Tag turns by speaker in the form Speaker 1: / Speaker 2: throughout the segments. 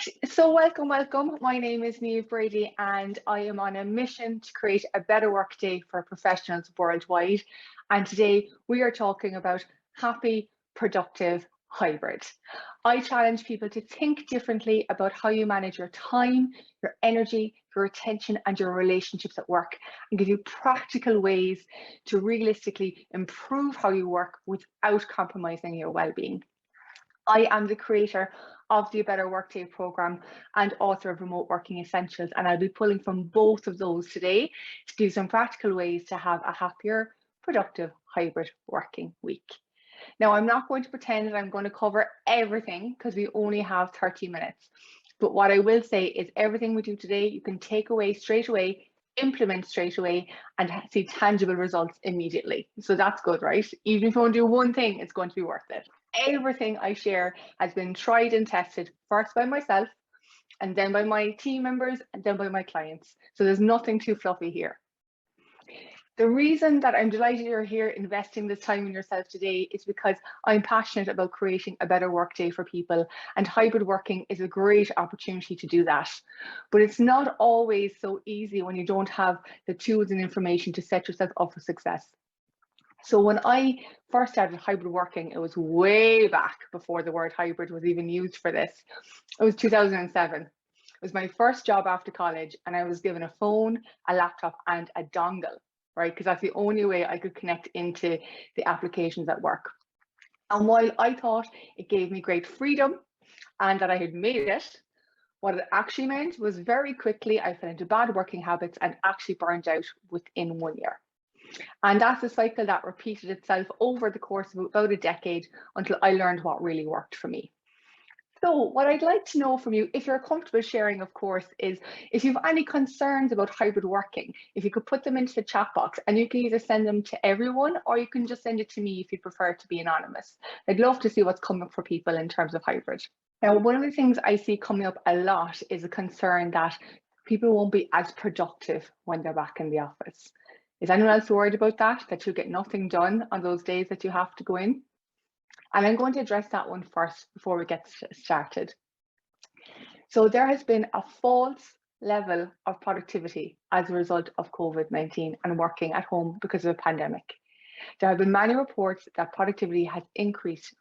Speaker 1: Right, so welcome. My name is Niamh Brady and I am on a mission to create a better workday for professionals worldwide. And today we are talking about happy, productive, hybrid. I challenge people to think differently about how you manage your time, your energy, your attention, and your relationships at work, and give you practical ways to realistically improve how you work without compromising your well-being. I am the creator of the Better Workday program and author of Remote Working Essentials, and I'll be pulling from both of those today to give some practical ways to have a happier, productive, hybrid working week. Now, I'm not going to pretend that I'm going to cover everything because we only have 30 minutes. But what I will say is everything we do today, you can take away straight away, implement straight away, and see tangible results immediately. So that's good, right? Even if you want to do one thing, it's going to be worth it. Everything I share has been tried and tested first by myself, and then by my team members, and then by my clients. So there's nothing too fluffy here. The reason that I'm delighted you're here investing this time in yourself today is because I'm passionate about creating a better workday for people, and hybrid working is a great opportunity to do that. But it's not always so easy when you don't have the tools and information to set yourself up for success. So when I first started hybrid working, it was way back before the word hybrid was even used for this. It was 2007. It was my first job after college, and I was given a phone, a laptop, and a dongle, right? Because that's the only way I could connect into the applications at work. And while I thought it gave me great freedom and that I had made it, what it actually meant was very quickly I fell into bad working habits and actually burned out within 1 year. And that's a cycle that repeated itself over the course of about a decade until I learned what really worked for me. So what I'd like to know from you, if you're comfortable sharing, of course, is if you have any concerns about hybrid working, if you could put them into the chat box, and you can either send them to everyone or you can just send it to me if you prefer to be anonymous. I'd love to see what's coming up for people in terms of hybrid. Now, one of the things I see coming up a lot is a concern that people won't be as productive when they're back in the office. Is anyone else worried about that you'll get nothing done on those days that you have to go in? And I'm going to address that one first before we get started. So there has been a false level of productivity as a result of COVID-19 and working at home because of the pandemic. There have been many reports that productivity has increased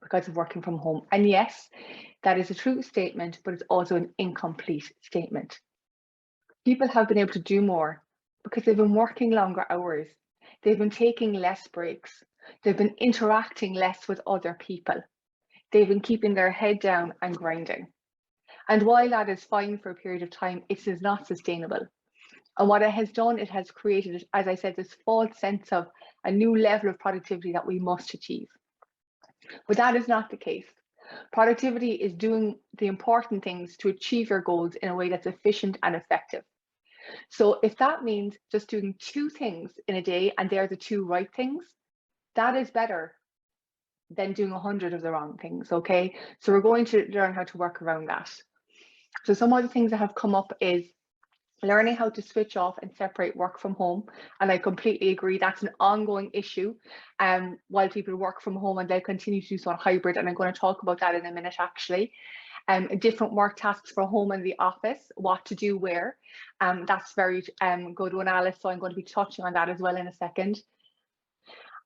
Speaker 1: because of working from home. And yes, that is a true statement, but it's also an incomplete statement. People have been able to do more because they've been working longer hours. They've been taking less breaks. They've been interacting less with other people. They've been keeping their head down and grinding. And while that is fine for a period of time, it is not sustainable. And what it has done, it has created, as I said, this false sense of a new level of productivity that we must achieve. But that is not the case. Productivity is doing the important things to achieve your goals in a way that's efficient and effective. So if that means just doing 2 things in a day and they're the 2 right things, that is better than doing 100 of the wrong things, okay? So we're going to learn how to work around that. So some of the things that have come up is learning how to switch off and separate work from home. And I completely agree, that's an ongoing issue while people work from home, and they'll continue to do so on hybrid. And I'm going to talk about that in a minute, actually. Different work tasks for home and the office, what to do where. That's very good one, Alice. So I'm going to be touching on that as well in a second.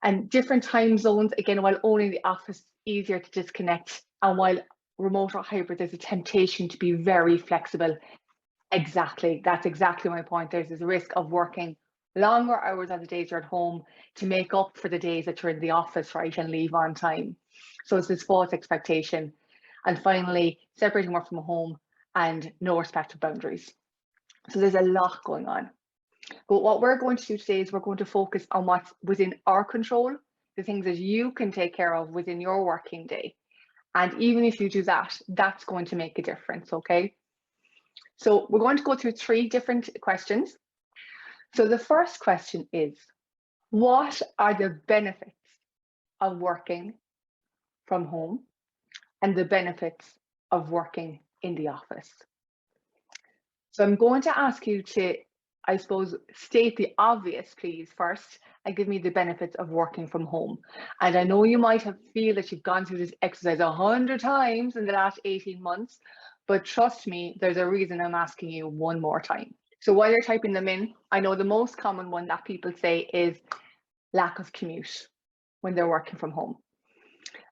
Speaker 1: And different time zones, again, while owning the office, easier to disconnect. And while remote or hybrid, there's a temptation to be very flexible. Exactly, that's exactly my point. There's a risk of working longer hours on the days you're at home to make up for the days that you're in the office, right, and leave on time. So it's this false expectation. And finally, separating work from home and no respect of boundaries. So there's a lot going on. But what we're going to do today is we're going to focus on what's within our control, the things that you can take care of within your working day. And even if you do that, that's going to make a difference, okay? So we're going to go through 3 different questions. So the first question is, what are the benefits of working from home and the benefits of working in the office? So I'm going to ask you to, I suppose, state the obvious, please, first, and give me the benefits of working from home. And I know you might feel that you've gone through this exercise 100 times in the last 18 months, but trust me, there's a reason I'm asking you one more time. So while you're typing them in, I know the most common one that people say is lack of commute when they're working from home.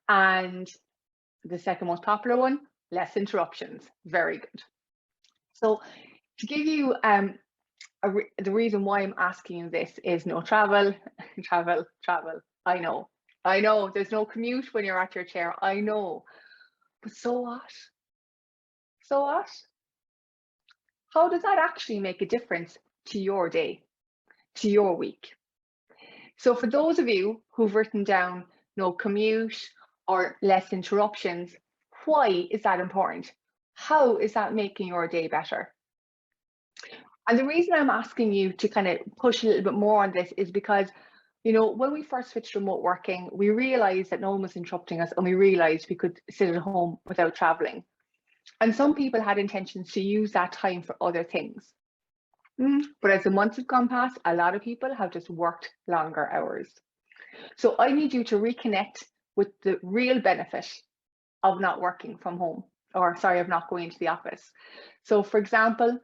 Speaker 1: And the second most popular one, less interruptions. Very good. So to give you the reason why I'm asking you this is no travel, travel, travel. I know, there's no commute when you're at your chair. I know, but so what? So what? How does that actually make a difference to your day, to your week? So for those of you who've written down no commute or less interruptions, why is that important? How is that making your day better? And the reason I'm asking you to kind of push a little bit more on this is because, when we first switched to remote working, we realized that no one was interrupting us and we realized we could sit at home without traveling. And some people had intentions to use that time for other things. But as the months have gone past, a lot of people have just worked longer hours. So I need you to reconnect with the real benefit of not working from home, or sorry, of not going into the office. So for example,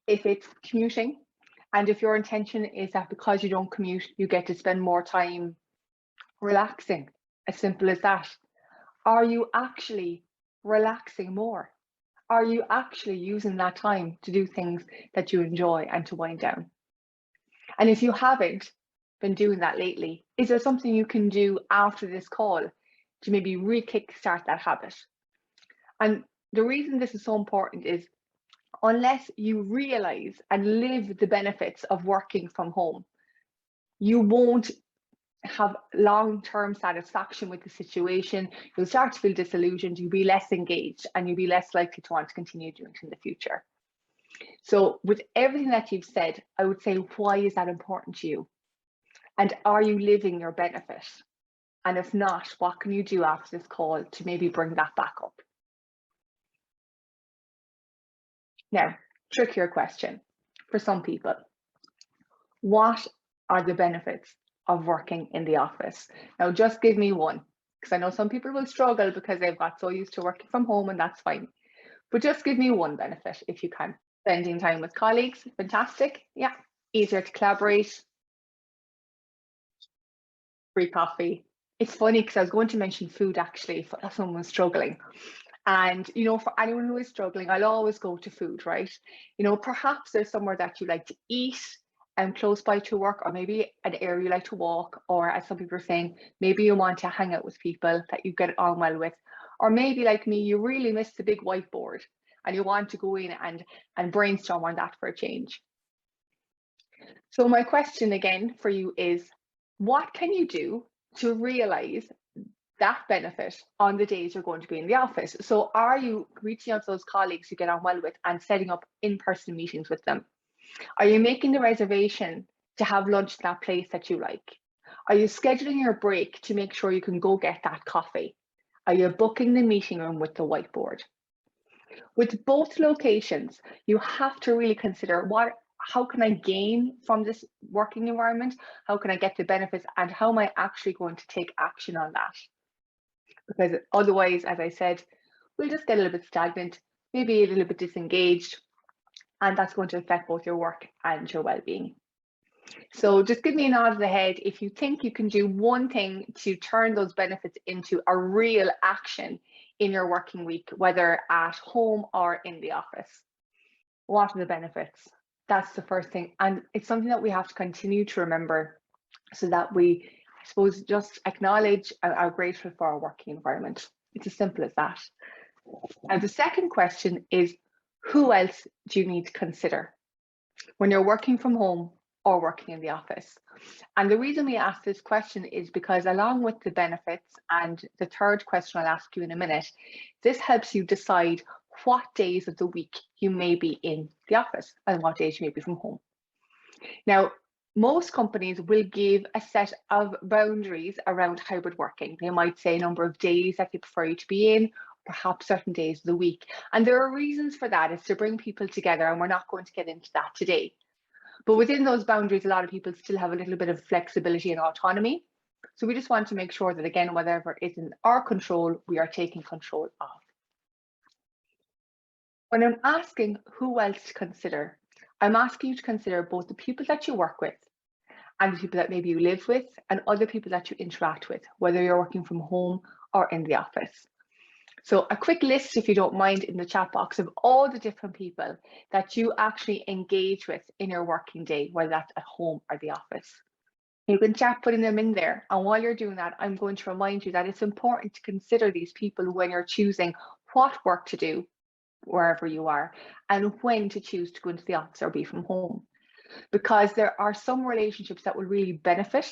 Speaker 1: if it's commuting, and if your intention is that because you don't commute, you get to spend more time relaxing, as simple as that. Are you actually relaxing more? Are you actually using that time to do things that you enjoy and to wind down? And if you haven't been doing that lately, is there something you can do after this call to maybe re-kickstart that habit? And the reason this is so important is unless you realize and live the benefits of working from home, you won't have long-term satisfaction with the situation. You'll start to feel disillusioned, you'll be less engaged, and you'll be less likely to want to continue doing it in the future. So with everything that you've said, I would say, why is that important to you? And are you living your benefit? And if not, what can you do after this call to maybe bring that back up? Now, trickier question for some people. What are the benefits of working in the office? Now, just give me one, because I know some people will struggle because they've got so used to working from home, and that's fine. But just give me one benefit if you can. Spending time with colleagues, fantastic. Yeah, easier to collaborate. Free coffee. It's funny because I was going to mention food actually if someone was struggling. And, for anyone who is struggling, I'll always go to food, right? Perhaps there's somewhere that you like to eat and close by to work, or maybe an area you like to walk, or as some people are saying, maybe you want to hang out with people that you get on well with. Or maybe like me, you really miss the big whiteboard and you want to go in and brainstorm on that for a change. So my question again for you is, what can you do to realize that benefit on the days you're going to be in the office? So are you reaching out to those colleagues you get on well with and setting up in-person meetings with them? Are you making the reservation to have lunch at that place that you like? Are you scheduling your break to make sure you can go get that coffee? Are you booking the meeting room with the whiteboard? With both locations, you have to really consider how can I gain from this working environment? How can I get the benefits, and how am I actually going to take action on that? Because otherwise, as I said, we'll just get a little bit stagnant, maybe a little bit disengaged, and that's going to affect both your work and your well-being. So just give me a nod of the head if you think you can do one thing to turn those benefits into a real action in your working week, whether at home or in the office. What are the benefits? That's the first thing. And it's something that we have to continue to remember so that we, I suppose, just acknowledge and are grateful for our working environment. It's as simple as that. And the second question is, who else do you need to consider when you're working from home or working in the office? And the reason we ask this question is because along with the benefits, and the third question I'll ask you in a minute, this helps you decide what days of the week you may be in the office and what days you may be from home. Now, most companies will give a set of boundaries around hybrid working. They might say a number of days that they prefer you to be in, perhaps certain days of the week. And there are reasons for that. It's to bring people together, and we're not going to get into that today. But within those boundaries, a lot of people still have a little bit of flexibility and autonomy. So we just want to make sure that, again, whatever is in our control, we are taking control of. When I'm asking who else to consider, I'm asking you to consider both the people that you work with and the people that maybe you live with and other people that you interact with, whether you're working from home or in the office. So a quick list, if you don't mind, in the chat box of all the different people that you actually engage with in your working day, whether that's at home or the office. You can chat putting them in there. And while you're doing that, I'm going to remind you that it's important to consider these people when you're choosing what work to do wherever you are and when to choose to go into the office or be from home. Because there are some relationships that will really benefit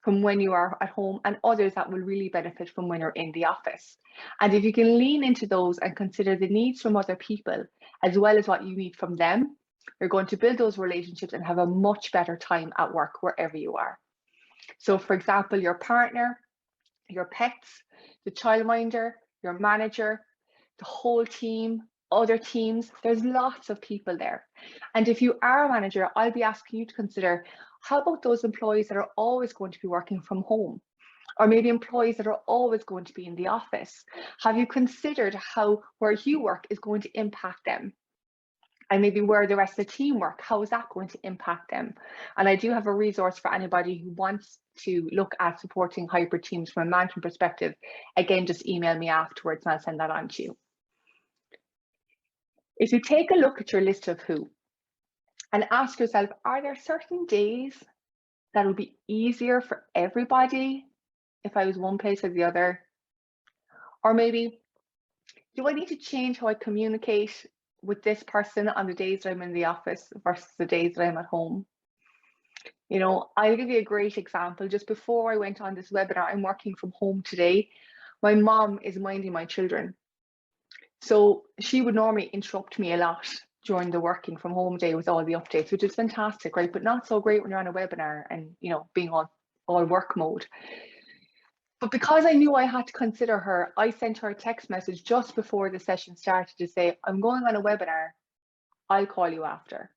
Speaker 1: from when you are at home and others that will really benefit from when you're in the office. And if you can lean into those and consider the needs from other people as well as what you need from them, you're going to build those relationships and have a much better time at work wherever you are. So for example, your partner, your pets, the childminder, your manager, the whole team, other teams, there's lots of people there. And if you are a manager, I'll be asking you to consider, how about those employees that are always going to be working from home? Or maybe employees that are always going to be in the office? Have you considered how where you work is going to impact them? And maybe where the rest of the team work, how is that going to impact them? And I do have a resource for anybody who wants to look at supporting hybrid teams from a management perspective. Again, just email me afterwards and I'll send that on to you. If you take a look at your list of who and ask yourself, are there certain days that would be easier for everybody if I was one place or the other? Or maybe, do I need to change how I communicate with this person on the days that I'm in the office versus the days that I'm at home? You know, I'll give you a great example. Just before I went on this webinar, I'm working from home today. My mom is minding my children. So she would normally interrupt me a lot during the working from home day with all the updates, which is fantastic, right? But not so great when you're on a webinar and, you know, being all work mode. But because I knew I had to consider her, I sent her a text message just before the session started to say, I'm going on a webinar, I'll call you after.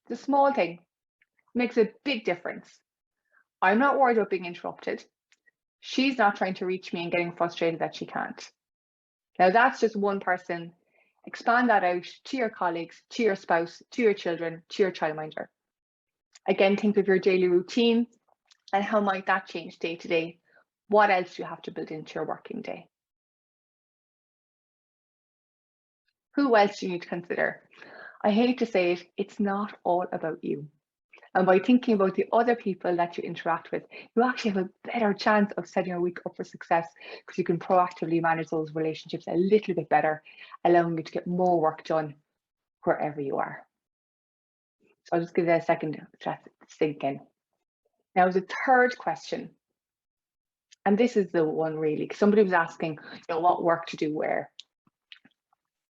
Speaker 1: It's a small thing, makes a big difference. I'm not worried about being interrupted. She's not trying to reach me and getting frustrated that she can't. Now that's just one person. Expand that out to your colleagues, to your spouse, to your children, to your childminder. Again, think of your daily routine and how might that change day to day. What else do you have to build into your working day? Who else do you need to consider? I hate to say it, it's not all about you. And by thinking about the other people that you interact with, you actually have a better chance of setting your week up for success because you can proactively manage those relationships a little bit better, allowing you to get more work done wherever you are. So I'll just give that a second to sink in. Now, the third question, and this is the one really, somebody was asking, you know, what work to do where.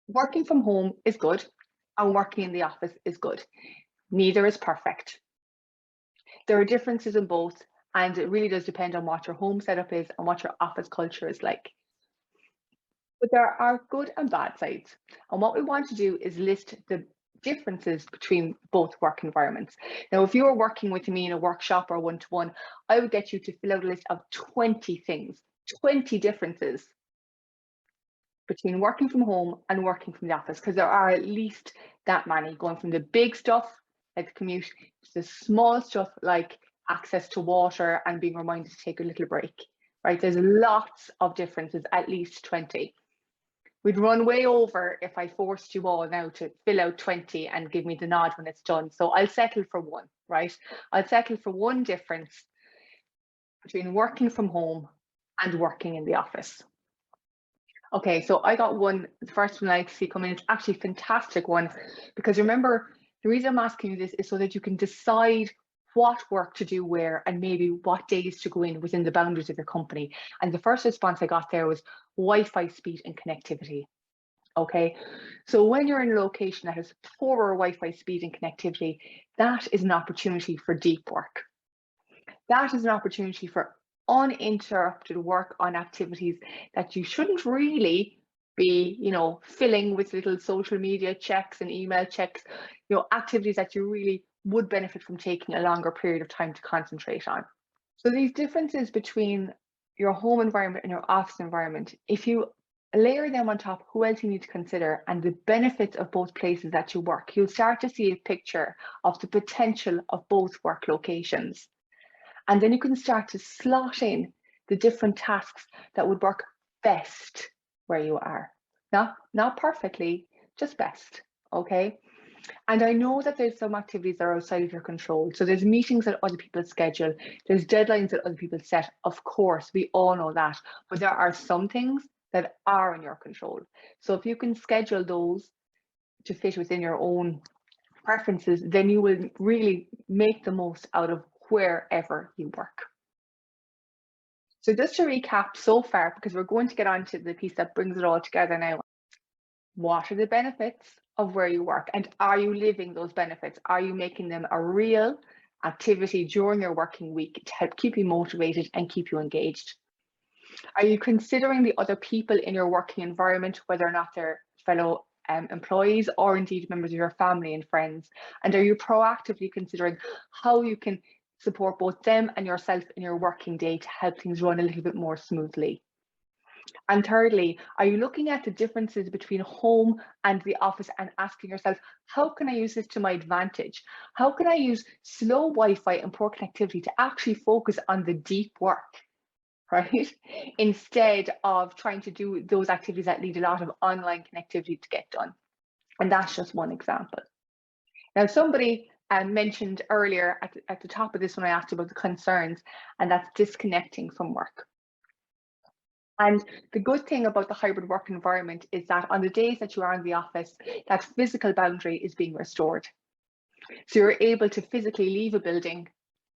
Speaker 1: Working from home is good and working in the office is good. Neither is perfect. There are differences in both, and it really does depend on what your home setup is and what your office culture is like. But there are good and bad sides. And what we want to do is list the differences between both work environments. Now, if you were working with me in a workshop or one-to-one, I would get you to fill out a list of 20 things, 20 differences between working from home and working from the office, because there are at least that many, going from the big stuff like the commute to the small stuff like access to water and being reminded to take a little break, right? There's lots of differences, at least 20. We'd run way over if I forced you all now to fill out 20 and give me the nod when it's done. So I'll settle for one, right? I'll settle for one difference between working from home and working in the office. Okay, so I got one, the first one I see coming, it's actually a fantastic one, because remember, the reason I'm asking you this is so that you can decide what work to do where and maybe what days to go in within the boundaries of your company. And the first response I got there was Wi-Fi speed and connectivity. Okay, so when you're in a location that has poorer Wi-Fi speed and connectivity, that is an opportunity for deep work. That is an opportunity for uninterrupted work on activities that you shouldn't really be, you know, filling with little social media checks and email checks, you know, activities that you really would benefit from taking a longer period of time to concentrate on. So these differences between your home environment and your office environment, if you Layer them on top, who else you need to consider, and the benefits of both places that you work. You'll start to see a picture of the potential of both work locations. And then you can start to slot in the different tasks that would work best where you are. Not perfectly, just best, okay? And I know that there's some activities that are outside of your control. So there's meetings that other people schedule, there's deadlines that other people set. Of course, we all know that, but there are some things that are in your control. So if you can schedule those to fit within your own preferences, then you will really make the most out of wherever you work. So just to recap so far, because we're going to get on to the piece that brings it all together now. What are the benefits of where you work, and are you living those benefits? Are you making them a real activity during your working week to help keep you motivated and keep you engaged? Are you considering the other people in your working environment, whether or not they're fellow employees or indeed members of your family and friends? And are you proactively considering how you can support both them and yourself in your working day to help things run a little bit more smoothly? And thirdly, are you looking at the differences between home and the office and asking yourself, how can I use this to my advantage? How can I use slow Wi-Fi and poor connectivity to actually focus on the deep work, right? Instead of trying to do those activities that need a lot of online connectivity to get done. And that's just one example. Now, somebody mentioned earlier at the top of this when I asked about the concerns, and that's disconnecting from work. And the good thing about the hybrid work environment is that on the days that you are in the office, that physical boundary is being restored. So you're able to physically leave a building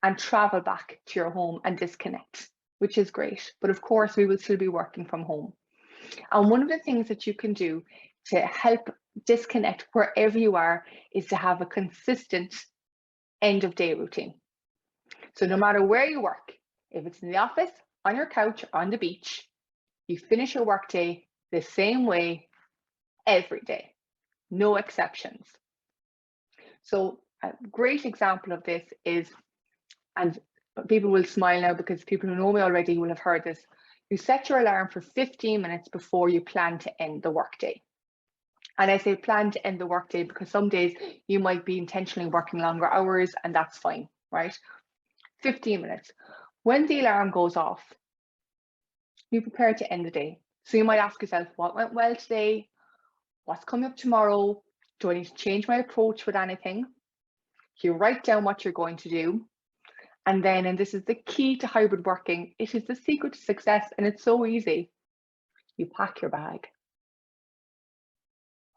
Speaker 1: and travel back to your home and disconnect, which is great. But of course, we will still be working from home. And one of the things that you can do to help disconnect wherever you are is to have a consistent end of day routine. So no matter where you work, if it's in the office, on your couch, or on the beach, you finish your workday the same way every day, no exceptions. So a great example of this is, and people will smile now because people who know me already will have heard this, you set your alarm for 15 minutes before you plan to end the workday. And I say plan to end the workday because some days you might be intentionally working longer hours, and that's fine, right? 15 minutes. When the alarm goes off, be prepared to end the day. So you might ask yourself, what went well today? What's coming up tomorrow? Do I need to change my approach with anything? You write down what you're going to do. And then, and this is the key to hybrid working, it is the secret to success, and it's so easy. You pack your bag,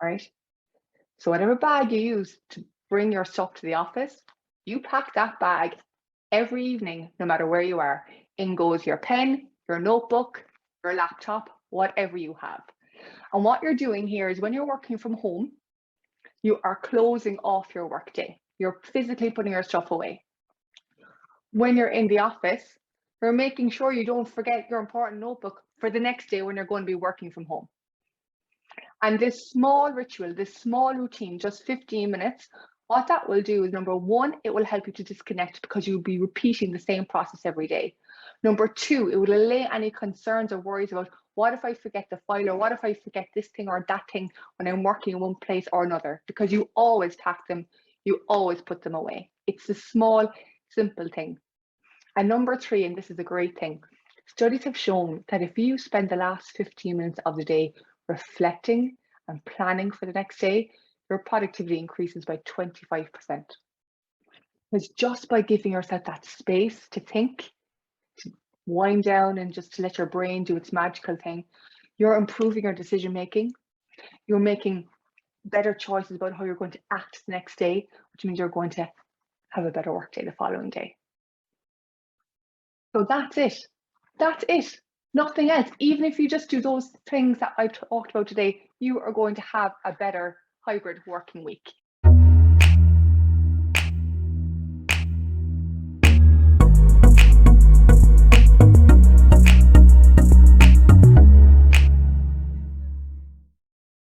Speaker 1: right? So whatever bag you use to bring your stuff to the office, you pack that bag every evening, no matter where you are. In goes your pen, your notebook, your laptop, whatever you have. And what you're doing here is when you're working from home, you are closing off your workday. You're physically putting your stuff away. When you're in the office, you're making sure you don't forget your important notebook for the next day when you're going to be working from home. And this small ritual, this small routine, just 15 minutes, what that will do is, number one, it will help you to disconnect because you'll be repeating the same process every day. Number two, it will allay any concerns or worries about what if I forget the file, or what if I forget this thing or that thing when I'm working in one place or another, because you always pack them, you always put them away. It's a small, simple thing. And number three, and this is a great thing, studies have shown that if you spend the last 15 minutes of the day reflecting and planning for the next day, your productivity increases by 25%. Because just by giving yourself that space to think, to wind down and just to let your brain do its magical thing, you're improving your decision making. You're making better choices about how you're going to act the next day, which means you're going to have a better work day the following day. So that's it. That's it. Nothing else. Even if you just do those things that I talked about today, you are going to have a better hybrid working week.